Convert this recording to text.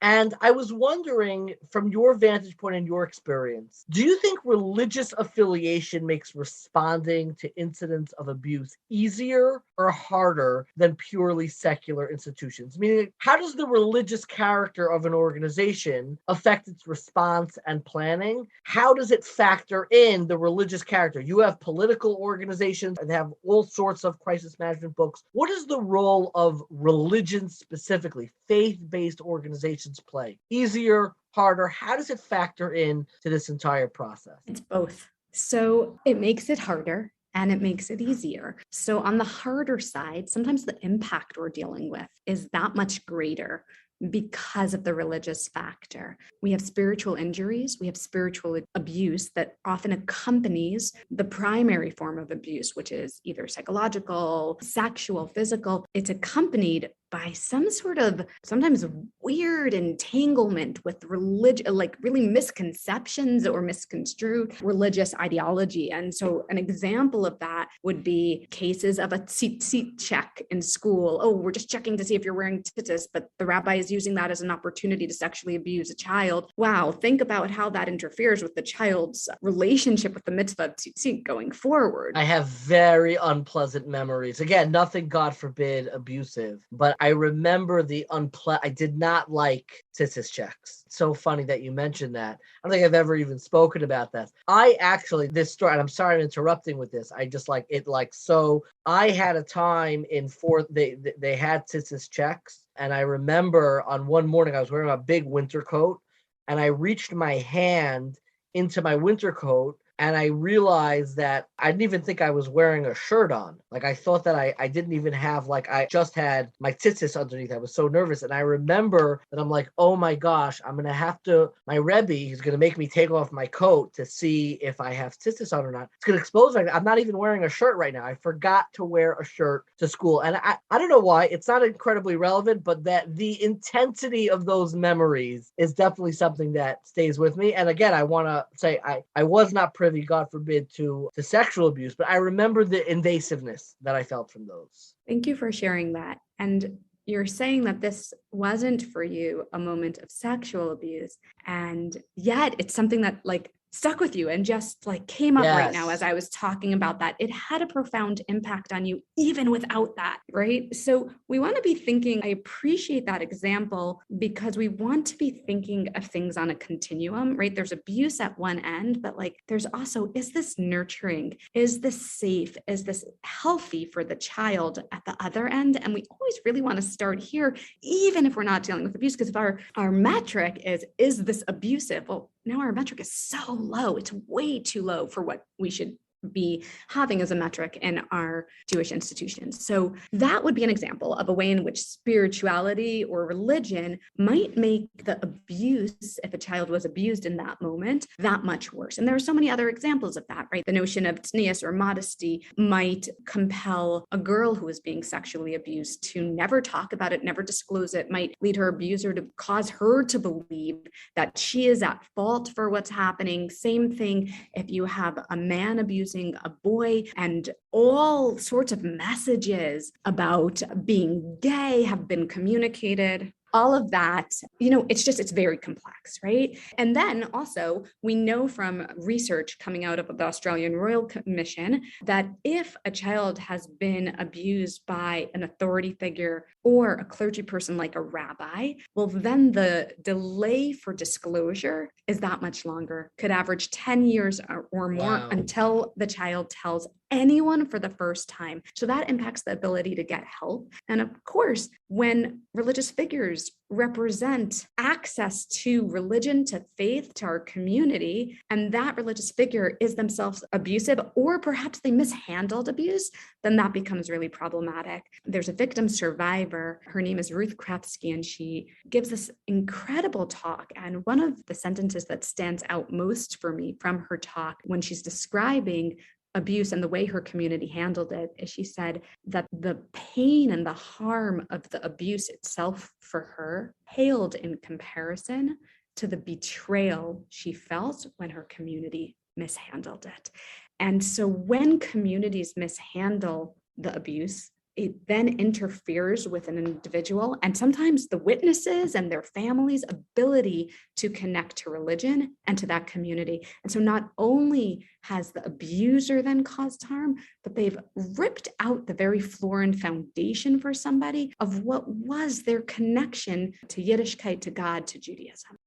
And I was wondering, from your vantage point and your experience, do you think religious affiliation makes responding to incidents of abuse easier or harder than purely secular institutions? Meaning, how does the religious character of an organization affect its response and planning? How does it factor in the religious character? You have political organizations and have all sorts of crisis management books. What is the role of religion specifically, faith-based organizations play? Easier, harder? How does it factor in to this entire process? It's both. So it makes it harder and it makes it easier. So on the harder side, sometimes the impact we're dealing with is that much greater because of the religious factor. We have spiritual injuries, we have spiritual abuse that often accompanies the primary form of abuse, which is either psychological, sexual, physical. It's accompanied by some sort of sometimes weird entanglement with religion, like really misconceptions or misconstrued religious ideology. And so an example of that would be cases of a seat check in school. Oh, we're just checking to see if you're wearing tzitzis, but the rabbi is using that as an opportunity to sexually abuse a child. Wow, think about how that interferes with the child's relationship with the mitzvah of tzitzit going forward. I have very unpleasant memories. Again, nothing, God forbid, abusive, but I remember I did not like tzitzis checks. It's so funny that you mentioned that. I don't think I've ever even spoken about that. This story, and I'm sorry I'm interrupting with this. I just like it so I had a time in fourth, they had tzitzis checks. And I remember on one morning, I was wearing a big winter coat and I reached my hand into my winter coat and I realized that I didn't even think I was wearing a shirt on. Like I thought that I didn't even have, I just had my tzitzis underneath. I was so nervous. And I remember that I'm like, oh my gosh, I'm going to have to, my Rebbe is going to make me take off my coat to see if I have tzitzis on or not. It's going to expose me. I'm not even wearing a shirt right now. I forgot to wear a shirt to school. And I don't know why. It's not incredibly relevant, but that the intensity of those memories is definitely something that stays with me. And again, I want to say I was not privy, God forbid, to sexual abuse, but I remember the invasiveness that I felt from those. Thank you for sharing that. And you're saying that this wasn't for you a moment of sexual abuse, and yet it's something that stuck with you and just came up right now as I was talking about that. It had a profound impact on you, even without that, right? So we want to be thinking, I appreciate that example because we want to be thinking of things on a continuum, right? There's abuse at one end, but there's also, is this nurturing? Is this safe? Is this healthy for the child at the other end? And we always really want to start here, even if we're not dealing with abuse, because if our metric is this abusive? Well, now our metric is so low. It's way too low for what we should be having as a metric in our Jewish institutions. So that would be an example of a way in which spirituality or religion might make the abuse, if a child was abused in that moment, that much worse. And there are so many other examples of that, right? The notion of tznius or modesty might compel a girl who is being sexually abused to never talk about it, never disclose it, might lead her abuser to cause her to believe that she is at fault for what's happening. Same thing if you have a man abusing a boy, and all sorts of messages about being gay have been communicated. All of that, it's very complex, right? And then also, we know from research coming out of the Australian Royal Commission that if a child has been abused by an authority figure or a clergy person like a rabbi, well, then the delay for disclosure is that much longer, could average 10 years or more until the child tells anyone for the first time. So that impacts the ability to get help. And of course, when religious figures represent access to religion, to faith, to our community, and that religious figure is themselves abusive, or perhaps they mishandled abuse, then that becomes really problematic. There's a victim survivor. Her name is Ruth Krafsky, and she gives this incredible talk. And one of the sentences that stands out most for me from her talk, when she's describing abuse and the way her community handled it, is she said that the pain and the harm of the abuse itself for her paled in comparison to the betrayal she felt when her community mishandled it. And so when communities mishandle the abuse, it then interferes with an individual and sometimes the witnesses and their families' ability to connect to religion and to that community. And so not only has the abuser then caused harm, but they've ripped out the very floor and foundation for somebody of what was their connection to Yiddishkeit, to God, to Judaism.